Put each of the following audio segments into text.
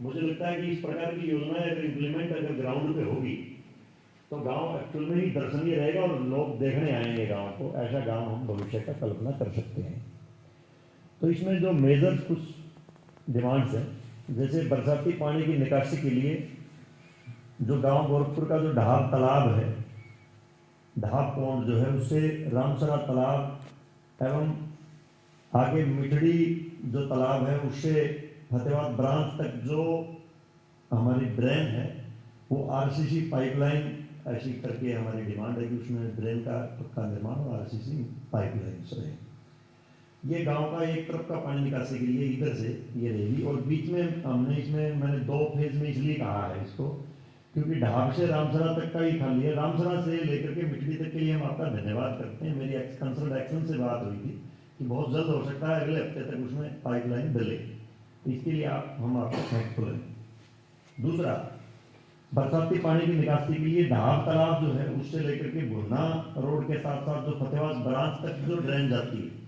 मुझे लगता है कि इस प्रकार की योजनाएं अगर इम्प्लीमेंट अगर ग्राउंड पे होगी तो गांव एक्चुअल में ही दर्शनीय रहेगा और लोग देखने आएंगे गांव को। ऐसा गांव हम भविष्य का कल्पना कर सकते हैं। तो इसमें जो मेजर कुछ डिमांड्स हैं, जैसे बरसाती पानी की निकासी के लिए जो गांव गोरखपुर का जो ढाब तालाब है, ढाब पौंड जो है, उससे रामसरा तालाब एवं आगे मिठड़ी जो तालाब है उससे फतेहाबाद ब्रांच तक जो हमारी ड्रेन है वो आरसीसी पाइपलाइन ऐसी करके हमारी डिमांड है कि उसमें ड्रेन का निर्माण और आरसीसी पाइपलाइन रहे। ये गांव का एक तरफ का पानी निकासी के लिए इधर से ये रहेगी, और बीच में हमने इसमें मैंने 2 फेज में इसलिए कहा है इसको क्योंकि ढाब से रामसरा तक का ही खाली है। रामसरा से लेकर के मिठड़ी तक के लिए हम आपका धन्यवाद करते हैं। मेरी कंसल्ट एक्शन से बात हुई थी कि बहुत जल्द हो सकता है अगले हफ्ते तक उसमें पाइपलाइन डले, इसके लिए हम आपको थैंकफुल हैं। दूसरा, बरसाती पानी की निकासी के लिए ढाब तालाब जो है उससे लेकर के भुरना रोड के साथ साथ जो फतेहाबाद ब्रांच तक जो ड्रेन जाती है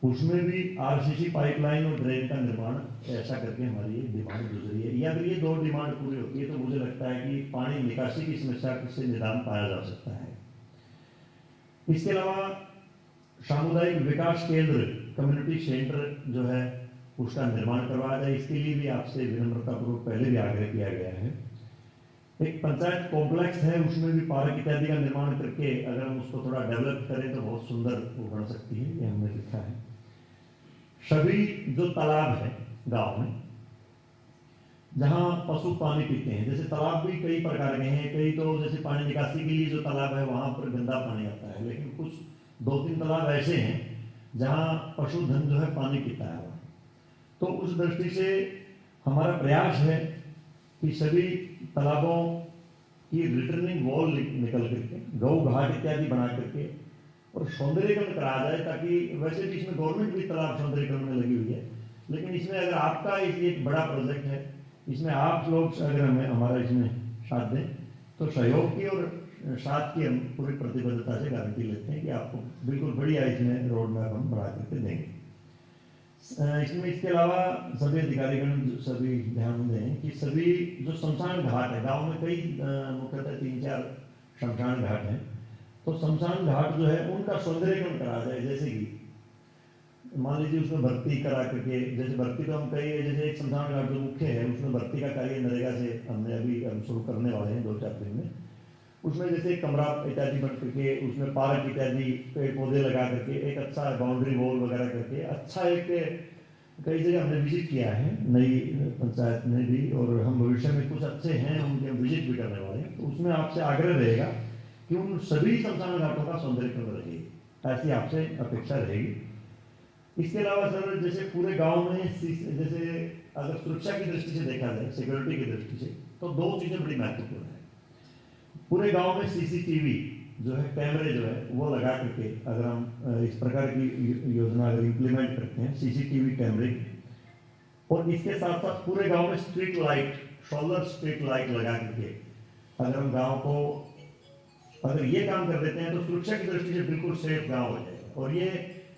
उसमें भी आरसीसी पाइपलाइन और ड्रेन का निर्माण ऐसा करके हमारी ये डिमांड गुजरी है। या अगर ये 2 डिमांड पूरी होती है तो मुझे लगता है कि पानी निकासी की समस्या से निदान पाया जा सकता है। इसके अलावा सामुदायिक विकास केंद्र, कम्युनिटी सेंटर जो है उसका निर्माण करवाया जाए, इसके लिए भी आपसे विनम्रतापूर्वक पहले भी आग्रह किया गया है। एक पंचायत कॉम्प्लेक्स है, उसमें भी पार्क इत्यादि का निर्माण करके अगर हम उसको थोड़ा डेवलप करें तो बहुत सुंदर वो बन सकती है, ये हमने लिखा है। सभी जो तालाब है गांव में जहां पशु पानी पीते हैं, जैसे तालाब भी कई प्रकार के हैं, कई तो जैसे पानी निकासी के लिए जो तालाब है वहां पर गंदा पानी आता है, लेकिन कुछ 2-3 तालाब ऐसे हैं जहां पशुधन जो है पानी पीता है। तो उस दृष्टि से हमारा प्रयास है कि सभी तालाबों की रिटर्निंग वॉल निकल करके गौ घाट इत्यादि बना करके और सौंदर्यीकरण कराया जाए, ताकि वैसे भी इसमें गवर्नमेंट भी तालाब सौंदर्यीकरण में लगी हुई है, लेकिन इसमें अगर आपका एक बड़ा प्रोजेक्ट है, इसमें आप लोग अगर हमें हमारा इसमें साथ दें तो सहयोग की और साथ की हम पूरी प्रतिबद्धता से गारंटी लेते हैं कि आपको बिल्कुल बढ़िया इसमें रोड मैप हम बना करके देंगे। इसमें इसके अलावा सभी अधिकारीगण सभी ध्यान दें कि सभी जो शमशान घाट है, गांव में कई मुख्यतः 3-4 शमशान घाट हैं, तो शमशान घाट जो है उनका सौंदर्यीकरण करा जाए। जैसे कि मान लीजिए उसमें भर्ती करा करके, जैसे भर्ती तो हम कई, जैसे एक शमशान घाट जो मुख्य है उसमें भर्ती का कार्य नरेगा से हमने अभी शुरू करने वाले हैं 2-4 दिन में। उसमें जैसे कमरा इत्यादि बन करके उसमें पार्क इत्यादि पेड़ पौधे लगा करके एक अच्छा बाउंड्री वॉल वगैरह करके अच्छा एक, कई जगह हमने विजिट किया है नई पंचायत में भी, और हम भविष्य में कुछ अच्छे हैं उनके विजिट भी करने वाले हैं। तो उसमें आपसे आग्रह रहेगा कि उन सभी शमशान घाटों का सौंदर्यीकरण रहे, ऐसी आपसे अपेक्षा रहेगी। इसके अलावा सर जैसे पूरे गाँव में जैसे अगर सुरक्षा की दृष्टि से देखा जाए, सिक्योरिटी की दृष्टि से, तो 2 चीज़ें बड़ी महत्वपूर्ण है। पूरे गांव में सीसीटीवी जो है, कैमरे जो है वो लगा करके अगर हम इस प्रकार की योजना अगर इम्प्लीमेंट करते हैं, सीसीटीवी कैमरे, और इसके साथ साथ पूरे गांव में street light, solar street light लगा करके अगर हम गांव को अगर ये काम कर देते हैं तो सुरक्षा की दृष्टि से बिल्कुल सेफ गाँव हो जाएगा। और ये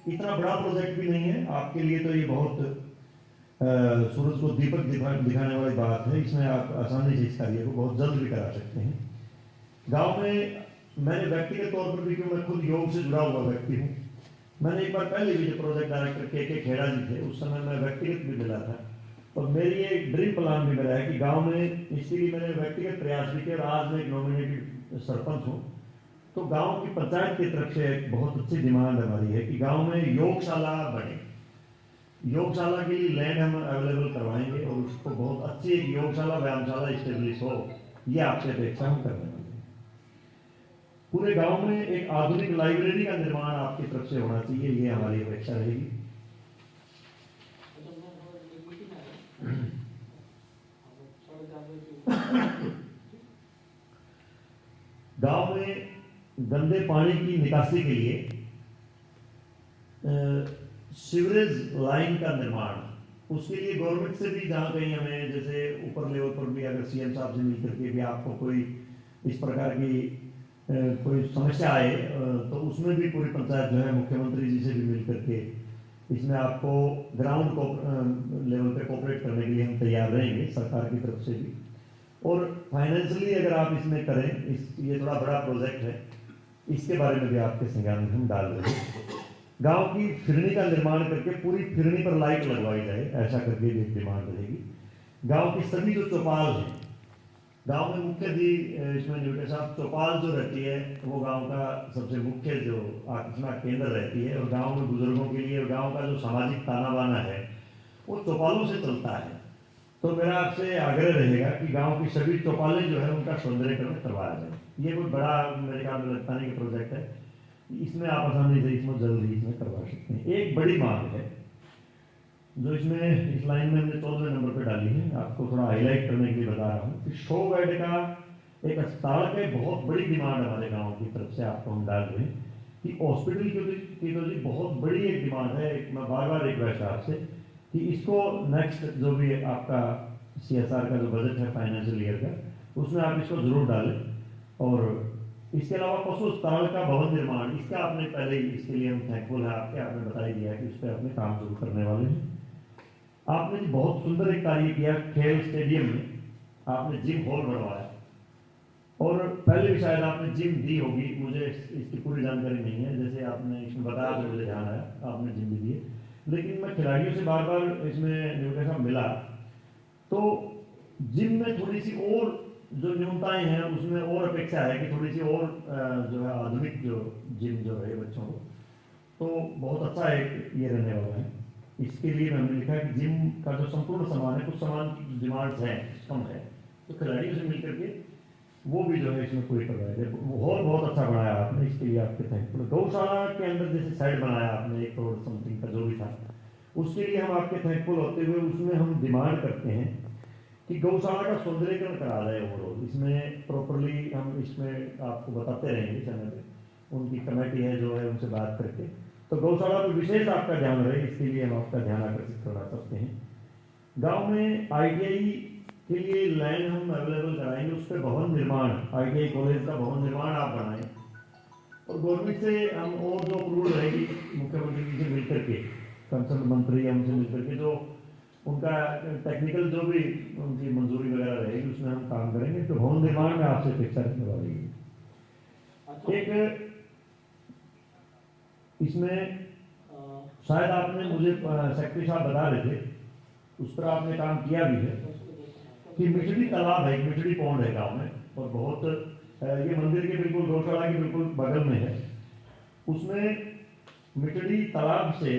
इतना बड़ा प्रोजेक्ट भी नहीं है आपके लिए, तो ये बहुत सूरज को दीपक दिखाने वाली बात है। इसमें आप आसानी से इस कार्य को बहुत जल्द भी करा सकते हैं। गांव में मैंने व्यक्तिगत तौर पर भी, क्यों मैं खुद योग से जुड़ा हुआ व्यक्ति हूँ, मैंने एक बार पहले भी जो प्रोजेक्ट डायरेक्टर के खेड़ा जी थे उस समय मैं व्यक्तिगत भी मिला था, और मेरी एक ड्रीम प्लान भी मेरा है कि गांव में, इसके लिए मैंने व्यक्तिगत प्रयास भी किया और आज मैं एक नॉमिनेटेड सरपंच हूँ। तो गांव की पंचायत की तरफ से एक बहुत अच्छी डिमांड हमारी है कि गांव में योगशाला बने। योगशाला के लिए लैंड हम अवेलेबल करवाएंगे और उसको बहुत अच्छी एक योगशाला व्यायामशाला स्टेब्लिश हो, ये आपसे अपेक्षा हम करने वाले हैं। पूरे गांव में एक आधुनिक लाइब्रेरी का निर्माण आपकी तरफ से होना चाहिए, ये हमारी अपेक्षा रहेगी। गांव में गंदे पानी की निकासी के लिए सीवरेज लाइन का निर्माण, उसके लिए गवर्नमेंट से भी जहाँ कहीं हमें जैसे ऊपर लेवल पर भी अगर सीएम साहब से मिल करके भी आपको कोई इस प्रकार की कोई समस्या आए तो उसमें भी पूरी पंचायत जो है मुख्यमंत्री जी से भी मिल करके इसमें आपको ग्राउंड को लेवल पे कोऑपरेट करने के लिए हम तैयार रहेंगे सरकार की तरफ से भी। और फाइनेंशियली अगर आप इसमें करें, ये थोड़ा बड़ा प्रोजेक्ट है, इसके बारे में भी आपके संज्ञान में हम डाल रहे हैं। गांव की फिरनी का निर्माण करके पूरी फिरनी पर लाइट लगवाई जाए, ऐसा करके भी डिमांड रहेगी। गांव की सभी जो चौपाल हैं, गांव में मुख्य जी इसमें न्यूटे साहब चौपाल जो रहती है वो गांव का सबसे मुख्य जो आकर्षण केंद्र रहती है, और गांव में बुजुर्गों के लिए गांव का जो सामाजिक ताना बाना है वो चौपालों से चलता है। तो मेरा आपसे आग्रह रहेगा कि गांव की सभी चौपालें जो है उनका सौंदर्यीकरण करवाया जाए। ये कोई बड़ा मेरे ख्याल में लगता नहीं कि प्रोजेक्ट है, इसमें आप आसानी से इसमें जल्दी इसमें करवा सकते हैं। एक बड़ी मांग है जो इसमें इस लाइन में हमने 14वें नंबर पे डाली है, आपको थोड़ा हाईलाइट करने के लिए बता रहा हूँ कि 100 बेड का एक अस्पताल का बहुत बड़ी डिमांड हमारे गांव की तरफ से आपको हम डाल रहे हैं कि हॉस्पिटल की तो जी बहुत बड़ी एक डिमांड है। मैं बार बार रिक्वेस्ट है आपसे कि इसको नेक्स्ट जो भी आपका CSR का जो बजट है फाइनेंशियल ईयर का, उसमें आप इसको जरूर डालें। और इसके अलावा पशु अस्पताल का भवन निर्माण, इसका आपने पहले ही, इसके लिए हम थैंकफुल है आपके, आपने बता ही दिया कि उस पर अपने काम शुरू करने वाले हैं। आपने बहुत सुंदर एक कार्य किया, खेल स्टेडियम में आपने जिम हॉल बनवाया, और पहले भी शायद आपने जिम दी होगी, मुझे इसकी पूरी जानकारी नहीं है, जैसे आपने इसमें बताया तो मुझे ध्यान आया आपने जिम भी दी है। लेकिन मैं खिलाड़ियों से बार बार इसमें न्यूटे साहब मिला तो जिम में थोड़ी सी और जो न्यूनताएं हैं उसमें और अपेक्षा है कि थोड़ी सी और जो है आधुनिक जो जिम जो है बच्चों को, तो बहुत अच्छा एक ये रहने वाला है। इसके लिए हमने लिखा है कि जिम का जो संपूर्ण सामान है, कुछ सामान की डिमांड्स हैं कम है, तो खिलाड़ियों से मिलकर के वो भी जो है इसमें पूरी करवाया जाए। हॉल बहुत अच्छा बनाया आपने, इसके लिए आपके थैंकफुल। गौशाला के अंदर जैसे साइड बनाया आपने 1 करोड़ समथिंग का जो भी था, उसके लिए हम आपके थैंकफुल होते हुए उसमें हम डिमांड करते हैं कि गौशाला का सौंदर्यीकरण करा जाए ओवरऑल। इसमें प्रॉपरली हम इसमें आपको बताते रहेंगे चैनल पे, उनकी कमेटी है जो है उनसे बात करके, तो गौशाला पर विशेष आपका ध्यान रहे, इसके लिए हम आपका ध्यान आकर्षित करना चाहते हैं। गांव में ITI के लिए लैंड हम अवेलेबल कराएंगे, उस पर भवन निर्माण, ITI कॉलेज का भवन निर्माण आप बनाएं, और गवर्नमेंट से हम और जो अप्रूवल रहेगी मुख्यमंत्री जी से मिलकर के, कंसर्न मंत्री हमसे मिलकर के जो उनका टेक्निकल जो भी उनकी मंजूरी वगैरह रहेगी उसमें हम काम करेंगे। तो भवन निर्माण में आपसे अपेक्षा रखने वाली है। एक इसमें शायद आपने मुझे सेक्रेटरी साहब बता रहे थे, उस पर आपने काम किया भी है कि मिठड़ी तालाब है, मिठड़ी पौंड है गांव में, और बहुत ये मंदिर के बिल्कुल गौशाला के बिल्कुल बगल में है। उसमें मिठड़ी तालाब से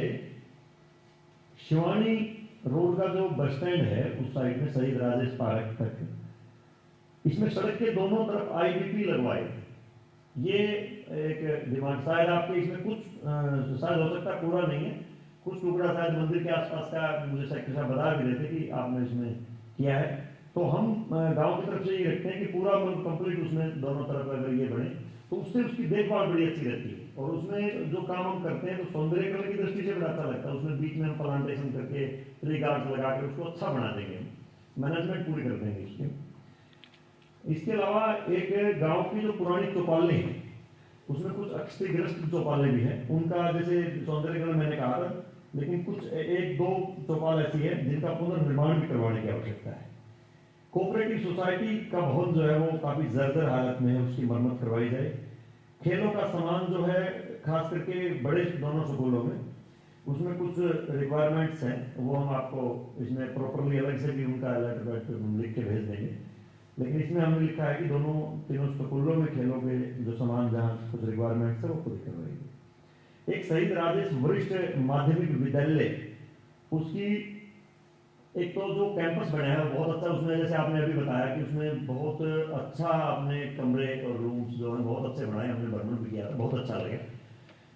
शिवानी रोड का जो बस स्टैंड है उस साइड में शहीद राजेश पार्क तक, इसमें सड़क के दोनों तरफ IBP लगवाए। ये एक डिमांड शायद आपके इसमें कुछ शायद हो सकता है पूरा नहीं है, कुछ टुकड़ा शायद मंदिर के आसपास का मुझे सेक्रेटरी साहब बता भी रहे थे कि आपने इसमें किया है। तो हम गांव की तरफ से ये रखते हैं कि पूरा कंप्लीट उसमें दोनों तरफ अगर ये बने तो उससे उसकी देखभाल बड़ी अच्छी रहती है, और उसमें जो काम हम करते हैं तो सौंदर्यीकरण की दृष्टि से बड़ा अच्छा लगता है। उसमें बीच में हम प्लांटेशन करके ट्री गार्ड लगा के उसको अच्छा बना देंगे, मैनेजमेंट पूरी कर देंगे इसकी। इसके अलावा एक गांव की जो पुरानी चौपालें हैं उसमें कुछ क्षतिग्रस्त चौपालें भी हैं, उनका जैसे सौंदर्यीकरण मैंने कहा था, लेकिन कुछ 1-2 चौपाल ऐसी है जिनका पुनर्निर्माण भी करवाने की आवश्यकता है। कोऑपरेटिव सोसाइटी का भवन जो है वो काफी जर्जर हालत में है, उसकी मरम्मत करवाई जाए। खेलों का सामान जो है खास करके बड़े दोनों स्कूलों में उसमें कुछ रिक्वायरमेंट्स हैं, वो हम आपको इसमें प्रॉपरली अलग से भी उनका लेटर लिख के भेज देंगे। लेकिन इसमें हमने लिखा है कि दोनों तीनों स्कूलों में खेलों के जो सामान जहाँ कुछ रिक्वायरमेंट्स है वो पूरी करवाएंगे। एक शहीद राजेश वरिष्ठ माध्यमिक विद्यालय, उसकी एक तो जो कैंपस बना है बहुत अच्छा, उसमें जैसे आपने अभी बताया कि उसमें बहुत अच्छा आपने कमरे और रूम्स जो है बहुत अच्छे बनाए, हमने भ्रमण भी किया था, बहुत अच्छा लगा।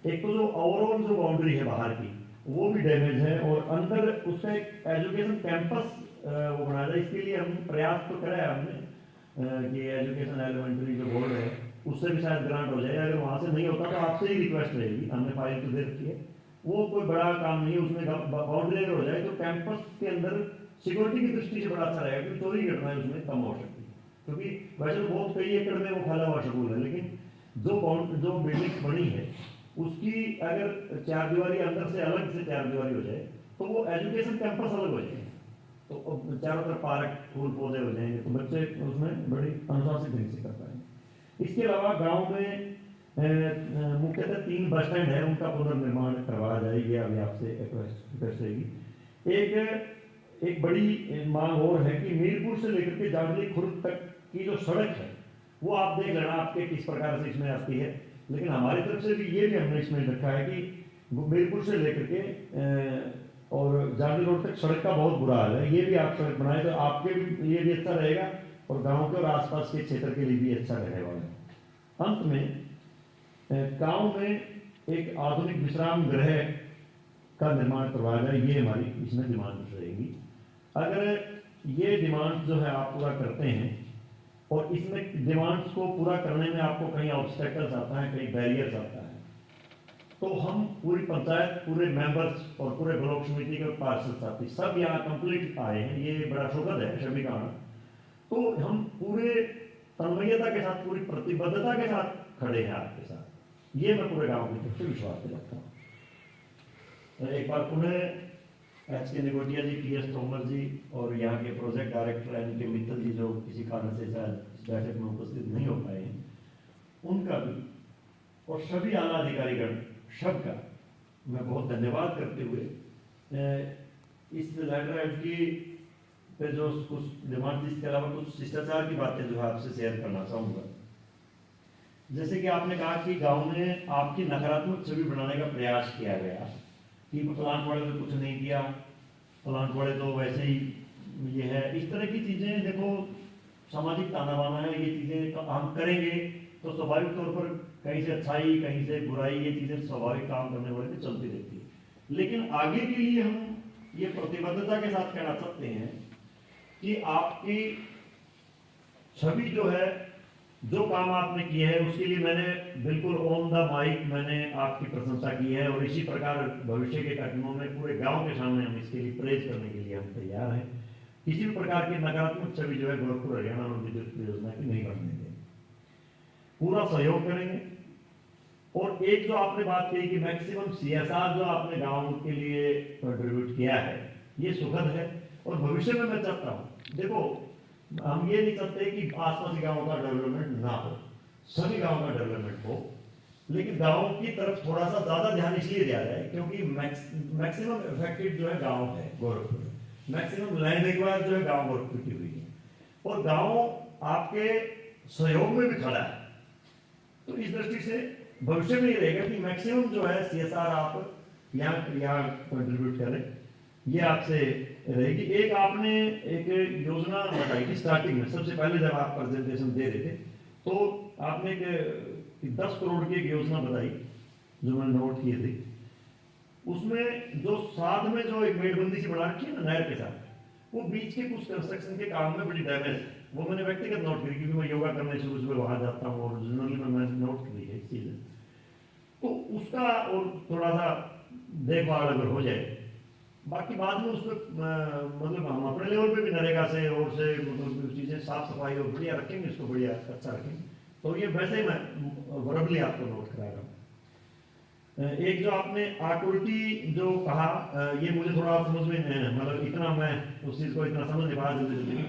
एक तो जो ओवरऑल जो बाउंड्री है बाहर की वो भी डैमेज है, और अंदर उसका एक एजुकेशन कैंपस वो बनाया जाए, इसके लिए हम प्रयास तो कराया हमने कि एजुकेशन एलिमेंट्री जो बोर्ड है उससे भी शायद ग्रांट हो जाए। अगर वहाँ से नहीं होता तो आपसे ही रिक्वेस्ट रहेगी, हमने फाइल तो दे रखी है, वो कोई बड़ा काम नहीं है। उसमें बाउंड्री अगर हो जाए तो कैंपस के अंदर सिक्योरिटी की दृष्टि से बड़ा अच्छा रहेगा, क्योंकि चोरी की घटनाएं उसमें कम हो सकती है। क्योंकि वैसे तो बहुत कई एकड़ में वो फैला हुआ स्कूल है, लेकिन जो बिल्डिंग बनी है उसकी अगर चार दीवारी अंदर से अलग से चार दीवारी हो जाए तो वो एजुकेशन कैंपस अलग हो जाएंगे, तो चारों तरफ पार्क फूल पौधे हो जाएंगे, तो बच्चे उसमें बड़ी अनुशासित ढंग से कर पाएंगे। इसके अलावा गांव में मुख्यतः 3 बस स्टैंड है, उनका पुनर्निर्माण करवाया जाएगी, अभी आपसे रिक्वेस्ट करेगी। एक बड़ी मांग और है कि मीरपुर से लेकर के जाडली खुर्द तक की जो सड़क है वो आप देख लेना आपके किस प्रकार से इसमें आती है, लेकिन हमारी तरफ से भी ये भी हमने इसमें रखा है कि मीरपुर से लेकर के और जाडली रोड तक सड़क का बहुत बुरा हाल है, ये भी आप सड़क बनाए तो आपके लिए भी अच्छा रहेगा और गांव के और आसपास के क्षेत्र के लिए भी अच्छा रहने वाला है। अंत में गांव में एक आधुनिक विश्राम गृह का निर्माण करवाया जाए, ये हमारी इसमें डिमांड रहेगी। अगर ये डिमांड जो है आप पूरा करते हैं और इसमें डिमांड्स को पूरा करने में आपको कहीं ऑब्स्टेकल्स आता है, कहीं बैरियर्स आता है, तो हम पूरी पंचायत, पूरे मेंबर्स और पूरे ब्लॉक समिति के पार्षद साथी सब यहाँ कंप्लीट आए हैं, ये बड़ा सुखद है सभी का आना। तो हम पूरे तन्मयता के साथ, पूरी प्रतिबद्धता के साथ खड़े हैं आपके साथ, ये मैं पूरे गांव की तरफ से विश्वास दिलाता हूँ। एक बार पुनः एच के निगोटिया जी, टी एस तोमर जी और यहाँ के प्रोजेक्ट डायरेक्टर एन के मित्तल जी जो किसी कारण से शायद इस बैठक में उपस्थित नहीं हो पाए हैं, उनका भी और सभी आला अधिकारीगण सबका मैं बहुत धन्यवाद करते हुए इस लेटर एड की पे जो कुछ डिमांड, इसके अलावा कुछ शिष्टाचार की बातें जो है आपसे शेयर करना चाहूँगा। जैसे कि आपने कहा कि गांव में आपकी नकारात्मक छवि बनाने का प्रयास किया गया कि प्लांट वाले ने कुछ नहीं किया, प्लांट वाले तो वैसे ही ये है, इस तरह की चीज़ें देखो सामाजिक ताना बाना है, ये चीज़ें हम करेंगे तो स्वाभाविक तौर पर कहीं से अच्छाई कहीं से बुराई, ये चीज़ें स्वाभाविक काम करने वाले पे चलती रहती है। लेकिन आगे के लिए हम ये प्रतिबद्धता के साथ कहना चाहते हैं कि आपकी छवि जो है, जो काम आपने किए हैं उसके लिए मैंने बिल्कुल ऑन द माइक मैंने आपकी प्रशंसा की है और इसी प्रकार भविष्य के कार्यक्रमों में पूरे गांव के सामने हम इसके लिए प्रेज करने के लिए हम तैयार हैं। किसी भी प्रकार की नकारात्मक छवि जो है गोरखपुर हरियाणा में विद्युत योजना की नहीं बनने देंगे, पूरा सहयोग करेंगे। और एक जो आपने बात कही कि मैक्सिमम सीएसआर जो आपने गाँव के लिए कंट्रीब्यूट किया है, ये सुखद है और भविष्य में मैं चाहता हूँ, देखो हम ये नहीं चाहते कि आसपास गांव का डेवलपमेंट ना हो, सभी गांव का डेवलपमेंट हो, लेकिन गांव की तरफ थोड़ा सा ज्यादा ध्यान इसलिए दिया जाए क्योंकि मैक्सिमम इफेक्टेड जो है गांव है गोरखपुर, मैक्सिमम लैंड रिक्वायर जो है गांव गोरखपुर की हुई है और गांव आपके सहयोग में भी खड़ा है। तो इस दृष्टि से भविष्य में ये रहेगा कि मैक्सिमम जो है सीएसआर आप यहाँ कंट्रीब्यूट करें, ये आपसे रहेगी। एक आपने एक योजना बताई थी स्टार्टिंग में, सबसे पहले जब आप प्रेजेंटेशन दे रहे थे तो आपने एक 10 करोड़ की एक योजना बताई जो मैंने नोट किए थे। उसमें जो साथ में जो एक मेड़बंदी सी बना रखी है ना नहर के साथ, वो बीच के कुछ कंस्ट्रक्शन के काम में बड़ी डैमेज है, वो मैंने व्यक्तिगत नोट करी क्योंकि मैं योगा करने शुरू सुबह वहां जाता हूँ और जनरली मैंने नोट करी है चीजें, तो उसका और थोड़ा सा देखभाल अगर हो जाए, बाकी बाद में उसमें मतलब हम अपने लेवल पे भी नरेगा से और से मतलब चीज़ें साफ सफाई और बढ़िया रखेंगे, इसको बढ़िया अच्छा रखेंगे। तो ये वैसे ही मैं वर्बली आपको नोट करा रहा हूँ। एक जो आपने आकृति जो कहा, ये मुझे थोड़ा समझ में मतलब इतना मैं उस चीज़ को इतना समझ नहीं पाया जल्दी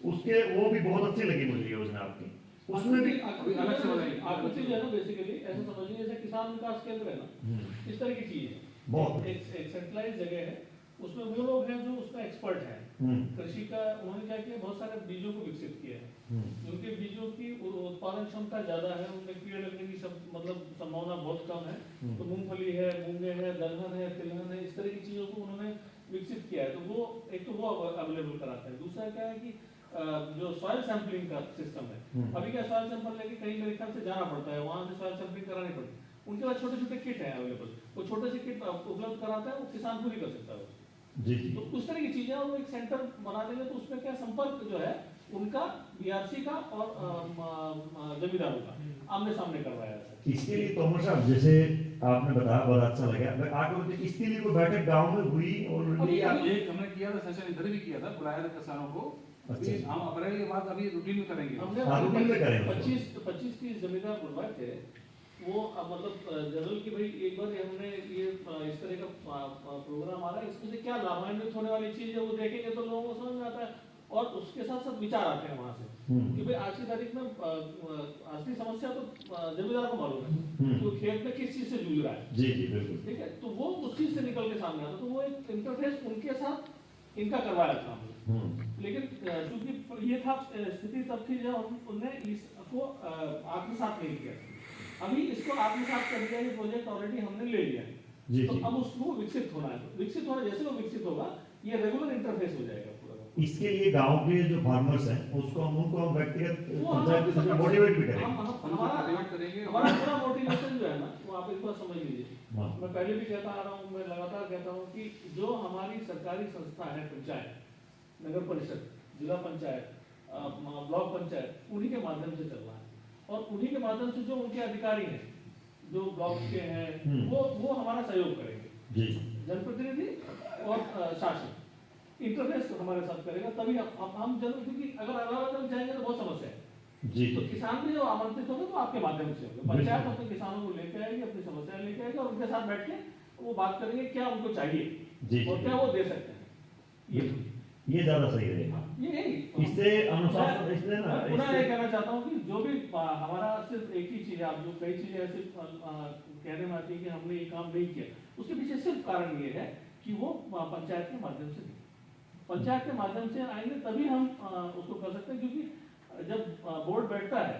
उसके, वो भी बहुत अच्छी लगी मुझे योजना आपकी। उसमें भी आकृति जो है ना बेसिकली ऐसा समझिए जैसे किसान विकास केंद्र है ना, इस तरह की चीज है, बहुत एक सेंट्रलाइज जगह है, उसमें वो लोग हैं जो उसमें एक्सपर्ट हैं कृषि का, उन्होंने क्या किया बहुत सारे बीजों को विकसित किया है, उनके बीजों की उत्पादन क्षमता ज्यादा है, उनमें कीड़े लगने की मतलब संभावना बहुत कम है, तो मूंगफली है, मूंगे है, दलहन है, तिलहन है, इस तरह की चीजों को उन्होंने विकसित किया है। तो वो एक तो वो अवेलेबल कराते हैं। दूसरा क्या है कि जो सॉइल सैंपलिंग का सिस्टम है, अभी क्या सॉइल सैंपल लेके कहीं मेरे ख्याल से जाना पड़ता है, वहां से सॉइल सैंपलिंग करानी पड़ती है, उनके पास छोटे छोटे किट है अवेलेबल, वो छोटे से किट उपलब्ध कराता है, वो किसान पूरी कर सकता है जी। तो उस तरह की चीजें वो एक सेंटर बना देंगे, तो उसमें क्या संपर्क जो है उनका बीआरसी का और जमींदारों का आमने सामने करवाया जाता है। इसके लिए तोमर साहब जैसे आपने बताया बहुत अच्छा लगा, आगे इसके लिए कोई बैठक गांव में हुई और ये हमने किया था, सेशन इधर भी किया था, बुलाया था किसानों को। अच्छा, हम अप्रैल के बाद अभी रूटीन में करेंगे, हमने 25-30 जमींदार बुलवाए थे वो मतलब जनरल की भाई एक बार हमने ये इस तरह का प्रोग्राम आ रहा है, इसमें से क्या लाभान्वित होने वाली चीज है वो देखेंगे तो लोगों को समझ में आता है, और उसके साथ साथ विचार आते हैं वहां से कि भाई आज की तारीख में असली समस्या तो जमींदार को मालूम है कि वो खेत में किस चीज से जूझ रहा है। जी जी बिल्कुल। ठीक है, तो वो उस चीज से निकल के सामने आता, तो वो एक इंटरफेस उनके साथ इनका करवाया था हमने। लेकिन चूंकि ये था स्थिति तब थी जब उनने इसको आत्मसात नहीं किया। अभी इसको आत्मसात कर दिया, ये प्रोजेक्ट ऑलरेडी हमने ले लिया है, तो अब उसको विकसित होना है। विकसित होना, जैसे वो विकसित होगा ये रेगुलर इंटरफेस हो जाएगा पूरा। इसके लिए गांव के जो फार्मर्स हैं उनको हम व्यक्तिगत पंचायत से मोटिवेट भी करेंगे। हमारा पूरा मोटिवेशन जो है ना वो आप एक बार समझ लीजिए। मैं पहले भी कहता आ रहा हूँ, मैं लगातार कहता हूँ कि जो हमारी सरकारी संस्था है, पंचायत, नगर परिषद, जिला पंचायत, ब्लॉक पंचायत, उन्हीं के माध्यम से चल रहा है, और उन्हीं के माध्यम से जो उनके अधिकारी हैं जो ब्लॉक के हैं वो हमारा सहयोग करेंगे। जनप्रतिनिधि और शासन इंटरफेस हमारे साथ करेगा, तभी हम जरूर, क्योंकि अगर अलग अलग जाएंगे तो बहुत समस्या है जी। तो किसान भी जो आमंत्रित होंगे तो आपके माध्यम से होंगे। पंचायत अपने किसानों को लेकर आएगी, अपनी समस्याएं लेकर आएगी, और उनके साथ बैठ के वो बात करेंगे क्या उनको चाहिए और क्या वो दे सकते हैं। ये ज्यादा सही रहेगा। ये इससे अनुसार इसलिए ना पुनः ये कहना चाहता हूँ कि जो भी हमारा सिर्फ एक ही चीज है, आप जो कई चीजें ऐसे कहने में आती है कि हमने ये काम नहीं किया, उसके पीछे सिर्फ कारण ये है कि वो पंचायत के माध्यम से पंचायत के माध्यम से आएंगे तभी हम उसको कर सकते हैं। क्योंकि जब बोर्ड बैठता है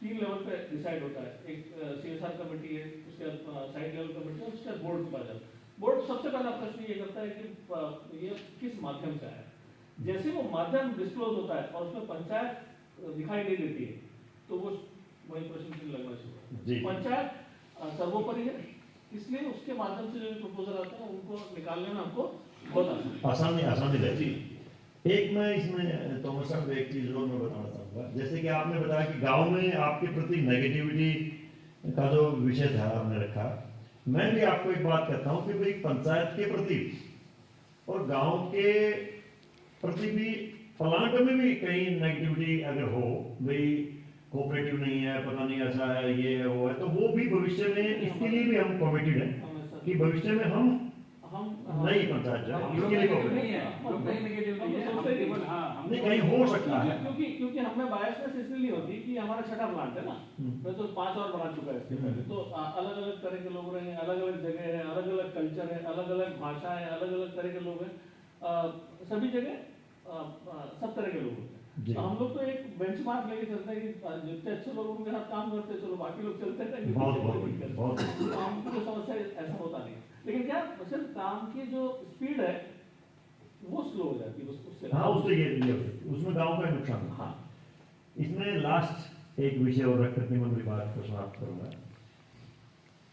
3 लेवल पे डिसाइड होता है, एक CSR कमेटी है, उसके बाद साइड लेवल कमेटी है, उसके बाद बोर्ड के पास जाता है। बोर्ड सबसे पहला प्रश्न ये करता है कि ये किस माध्यम से आया। जैसे वो माध्यम डिस्क्लोज होता है और उसमें पंचायत दिखाई नहीं देती है तो वो वही प्रश्न चिन्ह लगना शुरू। पंचायत सर्वोपरि है, इसलिए उसके माध्यम से जो प्रपोजल आते हैं उनको निकालने में हमको बहुत आसानी रहती है। एक मैं इसमें तोमर साहब एक चीज और मैं बताना चाहूँगा, जैसे कि आपने बताया कि गांव में आपके प्रति नेगेटिविटी का जो विषय था आपने रखा, मैं भी आपको एक बात कहता हूँ कि भाई पंचायत के प्रति और गांव के प्रति भी प्लांट में भी कहीं नेगेटिविटी अगर हो, भाई कोऑपरेटिव नहीं है, पता नहीं ऐसा है, ये है वो है, तो वो भी भविष्य में इसके लिए भी हम कमिटेड हैं कि भविष्य में हम नहीं पंचायत इसके लिए नहीं कहीं हो सकता है। क्योंकि हमें बायसनेस इसलिए होती कि हमारा छठा प्लांट है ना, मैं तो 5 और बना चुका है इसके पहले, तो अलग अलग तरह के लोग रहे हैं, अलग अलग जगह है, अलग अलग कल्चर है, अलग अलग भाषा है, अलग अलग तरह के लोग हैं, सभी जगह सब तरह के लोग होते हैं। तो हम लोग तो एक बेंचमार्क लेके चलते हैं कि जितने अच्छे लोग उनके साथ काम करते हैं, चलो बाकी लोग चलते हैं, हमको कोई समस्या ऐसा होता नहीं। लेकिन क्या सिर्फ काम की जो स्पीड है वो स्लो हो जाती है उससे। हाँ, उससे ये उसमें गांव का नुकसान। हाँ, इसमें लास्ट एक विषय और रख करके मैं अपनी बात को समाप्त करूंगा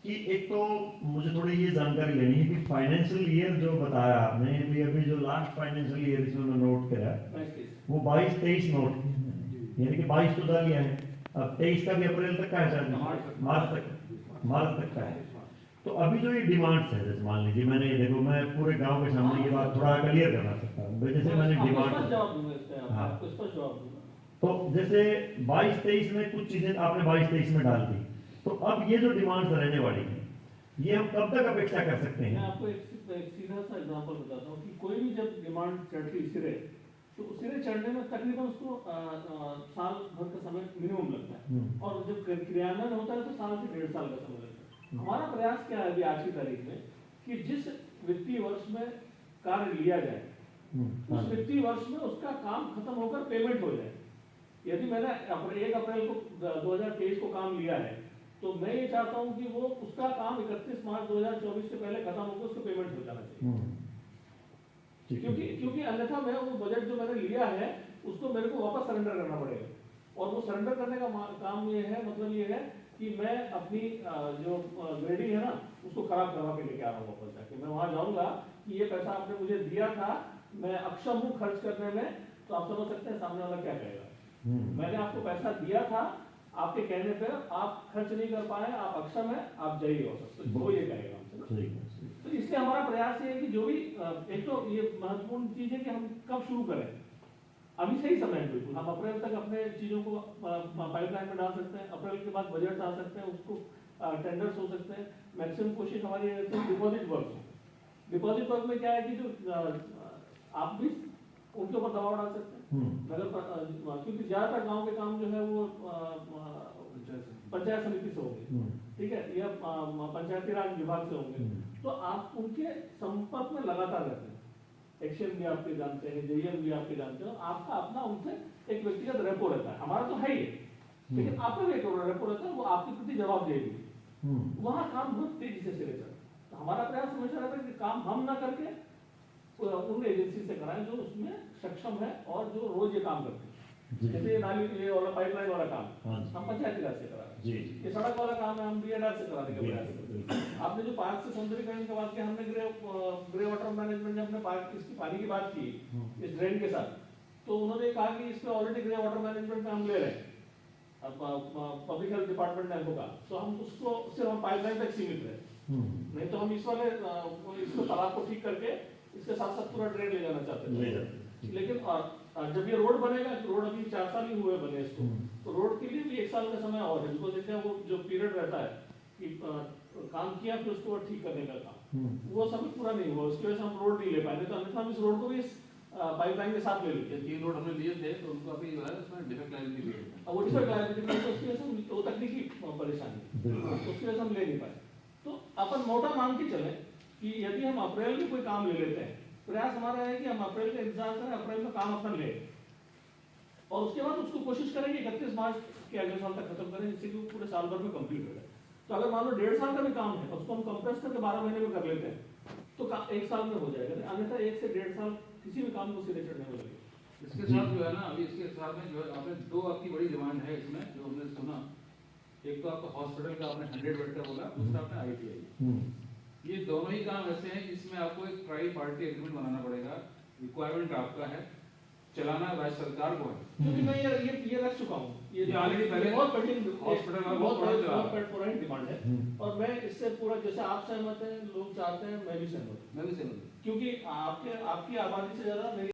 कि एक तो मुझे थोड़ी ये जानकारी लेनी है कि फाइनेंशियल ईयर जो बताया आपने, अभी जो लास्ट फाइनेंशियल ईयर इसमें मैं नोट करा वो 22-23 नोट, यानी कि 22 तो डाल गया है, अब 23 का भी अप्रैल तक का है, शायद मार्च तक का है। तो अभी जो ये डिमांड्स है, जैसे मान लीजिए मैंने देखो मैं पूरे गांव के सामने ये बात थोड़ा क्लियर करना चाहता हूँ, जैसे मैंने डिमांड, हाँ, तो जैसे 22-23 में कुछ चीजें आपने 22-23 में डाल दी, तो अब ये जो डिमांड्स रहने वाली है ये हम कब तक अपेक्षा कर सकते हैं? मैं आपको एक सीधा सा एग्जांपल बताता हूँ कि कोई भी जब डिमांड चढ़ती सिरे, तो सिरे चढ़ने में तकरीबन उसको साल भर का समय मिनिमम लगता है, और जब क्रियान्वयन होता है तो साल से 1.5 साल का समय लगता है। हमारा प्रयास क्या है अभी आज की तारीख में कि जिस वित्तीय वर्ष में कार्य लिया जाए उस वित्तीय वर्ष में उसका काम खत्म होकर पेमेंट हो जाए। यदि मैंने 1 अप्रैल को 2023 को काम लिया है तो मैं ये चाहता हूं कि वो उसका काम 31 मार्च 2024 से पहले खत्म होकर उसको पेमेंट हो जाना चाहिए। क्योंकि अन्यथा मैं वो बजट जो मैंने लिया है उसको मेरे को वापस सरेंडर करना पड़ेगा, और वो सरेंडर करने का काम ये है, मतलब ये है कि मैं अपनी जो ग्रेडिंग है ना उसको खराब करवा के लेके आ रहा हूँ वापस जाके। मैं वहां जाऊंगा कि ये पैसा आपने मुझे दिया था, मैं अक्षम हूँ खर्च करने में, तो आप समझ सकते हैं सामने वाला क्या कहेगा। मैंने आपको पैसा दिया था, आपके कहने पर आप खर्च नहीं कर पाए, आप अक्षम है, आप जाइए वापस, तो वो ये कहेगा हमसे। तो इसलिए हमारा प्रयास ये है कि जो भी एक तो ये महत्वपूर्ण चीज है कि हम कब शुरू करें, अभी सही समय है बिल्कुल। हम अप्रैल तक अपने चीजों को पाइपलाइन में डाल सकते हैं, अप्रैल के बाद बजट आ सकते हैं, उसको टेंडर्स हो सकते हैं। मैक्सिमम कोशिश हमारी ये रहती है डिपॉजिट वर्क हो। डिपॉजिट वर्क में क्या है कि जो आप भी उनके ऊपर दबाव डाल सकते हैं नगर, क्योंकि ज्यादातर गांव के काम जो है वो पंचायत समिति से होंगे, ठीक है, या पंचायती राज विभाग से होंगे, तो आप उनके संपर्क में लगातार रहते हैं। एक्शन भी आपके जानते हैं, जेईएम भी आपके जानते हो, आपका अपना उनसे एक व्यक्तिगत रेपो रहता है। हमारा तो है ही, लेकिन आपका भी एक रेपो रहता है, वो आपके प्रति जवाब देगी। वहाँ काम बहुत तेजी से चले जाए। तो हमारा प्रयास हमेशा रहता है कि काम हम ना करके उन एजेंसी से कराएं जो उसमें सक्षम है और जो रोज ये काम करते हैं। जैसे ये नाली ये वाला पाइपलाइन वाला काम हम पंचायती राज से करा रहे हैं, ये सड़क वाला काम है हम बीएडआर से कराने का प्रयास करते हैं। आपने जो पार्क से सौंदर्यीकरण की बात की, हमने ग्रे वाटर मैनेजमेंट ने अपने पार्क इसकी पानी की बात की इस ड्रेन के साथ, तो उन्होंने कहा कि इसमें ऑलरेडी ग्रे वाटर मैनेजमेंट में हम ले रहे हैं पब्लिक हेल्थ डिपार्टमेंट ने हमको कहा, तो हम उसको सिर्फ हम पाइपलाइन तक सीमित रहे, नहीं तो हम इस वाले इसको तालाब को ठीक करके इसके साथ साथ पूरा ड्रेन ले जाना चाहते थे। लेकिन जब ये रोड बनेगा, रोड अभी 4 साल ही हुए बने इसको, तो रोड के लिए भी 1 साल का समय और है, बिकॉज देखते हैं वो जो पीरियड रहता है कि काम किया फिर उसको ठीक करने का काम, वो समय पूरा नहीं हुआ, उसकी वजह से हम रोड नहीं ले पाए, तो अन्यथा हम इस रोड को भी इस पाइपलाइन के साथ ले लेते। 3 रोड हमने लिए थे, तो उनको अभी जो है उसमें डिफेक्ट लाइबिलिटी भी है। अब वो डिफेक्ट लाइबिलिटी में तो उसकी वजह से वो तकनीकी परेशानी, उसकी वजह से हम ले नहीं पाए। तो अपन मोटा मान के चले कि यदि हम अप्रैल में कोई काम ले लेते हैं, प्रयास हमारा है कि हम अप्रैल का इंतजार करें, अप्रैल में काम अपना ले, और उसके बाद उसको कोशिश करेंगे 31 मार्च के अगले साल तक खत्म करें, जिससे कि वो पूरे साल भर में कंप्लीट हो जाए। तो अगर मान लो 1.5 साल का भी काम है, उसको हम कंप्रेस करके 12 महीने में कर लेते हैं, तो 1 साल में हो जाएगा, अन्यथा 1 से 1.5 साल किसी भी काम को सिरे चढ़ने में लगेगा। इसके साथ जो है ना, अभी इसके साथ में जो है आपने 2 आपकी बड़ी डिमांड है इसमें, जो हमने सुना, एक तो आपका हॉस्पिटल का आपने 100 बेड का बोला, दूसरा आपने आईटीआई। ये दोनों ही काम ऐसे हैं जिसमें आपको एक ट्राई पार्टी एग्रीमेंट बनाना पड़ेगा, रिक्वायरमेंट आपका है, चलाना राज्य सरकार को है। क्योंकि मैं ये रख चुका हूँ, ये ऑलरेडी पहले बहुत पेंडिंग हॉस्पिटल का बहुत डिमांड है, और मैं इससे पूरा, जैसे आप सहमत हैं, लोग चाहते हैं, मैं भी सहमत हूँ, मैं भी सहमत हूँ। क्योंकि आपकी आबादी से ज्यादा मेरी